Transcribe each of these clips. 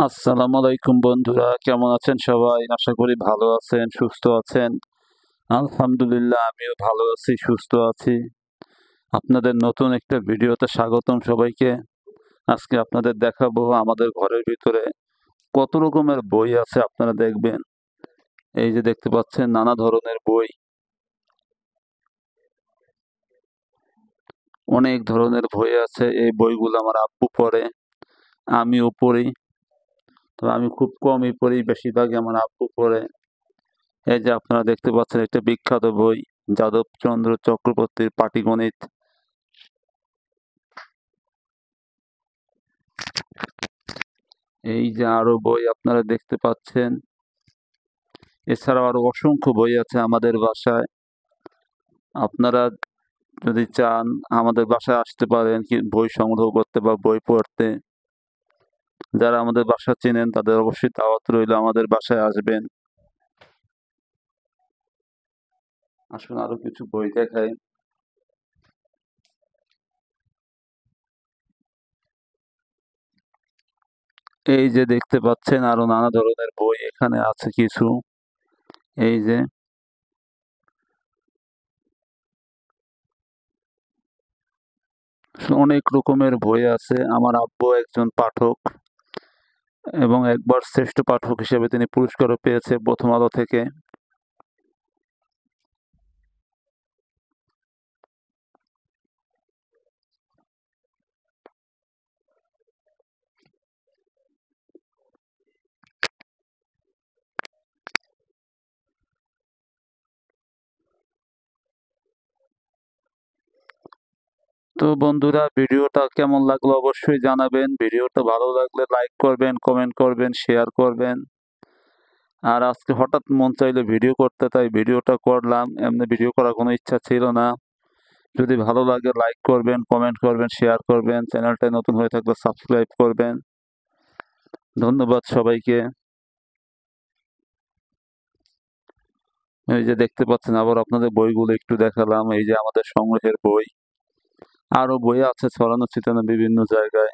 আসসালামু আলাইকুম বন্ধুরা, কেমন আছেন সবাই? আশা করি ভালো আছেন, সুস্থ আছেন। আলহামদুলিল্লাহ আমিও ভালো আছি, সুস্থ আছি। আপনাদের নতুন একটা ভিডিওতে স্বাগতম সবাইকে। আজকে আপনাদের দেখাবো আমাদের ঘরের ভিতরে কত রকমের বই আছে আপনারা দেখবেন। এই যে দেখতে পাচ্ছেন নানা ধরনের বই, অনেক ধরনের বই আছে। এই বইগুলো আমার আব্বু পড়ে, আমিও পড়ি। তবে আমি খুব কমই পড়ি, বেশিরভাগই আমার আব্বু পড়ে। এই যে আপনারা দেখতে পাচ্ছেন একটা বিখ্যাত বই, যাদবচন্দ্র চক্রবর্তীর পাটিগণিত। এই যে আরো বই আপনারা দেখতে পাচ্ছেন। এছাড়াও আরো অসংখ্য বই আছে আমাদের বাসায়। আপনারা যদি চান আমাদের বাসায় আসতে পারেন কি বই সংগ্রহ করতে বা বই পড়তে। যারা আমাদের বাসা চেনেন তাদের অবশ্যই দাওয়াত রইল, আমাদের বাসায় আসবেন। আসুন আরো কিছু বই দেখাই। এই যে দেখতে পাচ্ছেন আরো নানা ধরনের বই এখানে আছে কিছু। এই যে অনেক রকমের বই আছে। আমার আব্বু একজন পাঠক এবং একবার শ্রেষ্ঠ পাঠক হিসেবে তিনি পুরস্কারও পেয়েছে প্রথম আলো থেকে। তো বন্ধুরা, ভিডিওটা কেমন লাগলো অবশ্যই জানাবেন। ভিডিওটা ভালো লাগলে লাইক করবেন, কমেন্ট করবেন, শেয়ার করবেন। আর আজকে হঠাৎ মন চাইলো ভিডিও করতে, তাই ভিডিওটা করলাম। এমনি ভিডিও করার কোনো ইচ্ছা ছিল না। যদি ভালো লাগে লাইক করবেন, কমেন্ট করবেন, শেয়ার করবেন। চ্যানেলটায় নতুন হয়ে থাকলে সাবস্ক্রাইব করবেন। ধন্যবাদ সবাইকে। এই যে দেখতে পাচ্ছেন আবার আপনাদের বইগুলো একটু দেখালাম। এই যে আমাদের সংগ্রহের বই। আরো বই আছে ছড়ানো ছিটানো বিভিন্ন জায়গায়।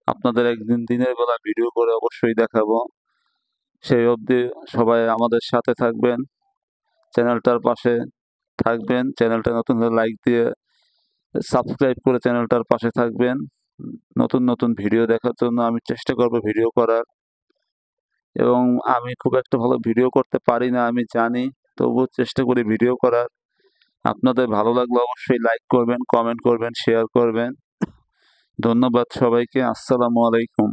আপনাদের একদিন দিনের বেলা ভিডিও করে অবশ্যই দেখাবো। সেই অবধি সবাই আমাদের সাথে থাকবেন, চ্যানেলটার পাশে থাকবেন। চ্যানেলটা নতুন হলে লাইক দিয়ে সাবস্ক্রাইব করে চ্যানেলটার পাশে থাকবেন। নতুন নতুন ভিডিও দেখার জন্য আমি চেষ্টা করব ভিডিও করার। এবং আমি খুব একটা ভালো ভিডিও করতে পারি না আমি জানি, তবুও চেষ্টা করি ভিডিও করার। আপনাদের ভালো লাগলে অবশ্যই লাইক করবেন, কমেন্ট করবেন, শেয়ার করবেন। ধন্যবাদ সবাইকে। আসসালামু আলাইকুম।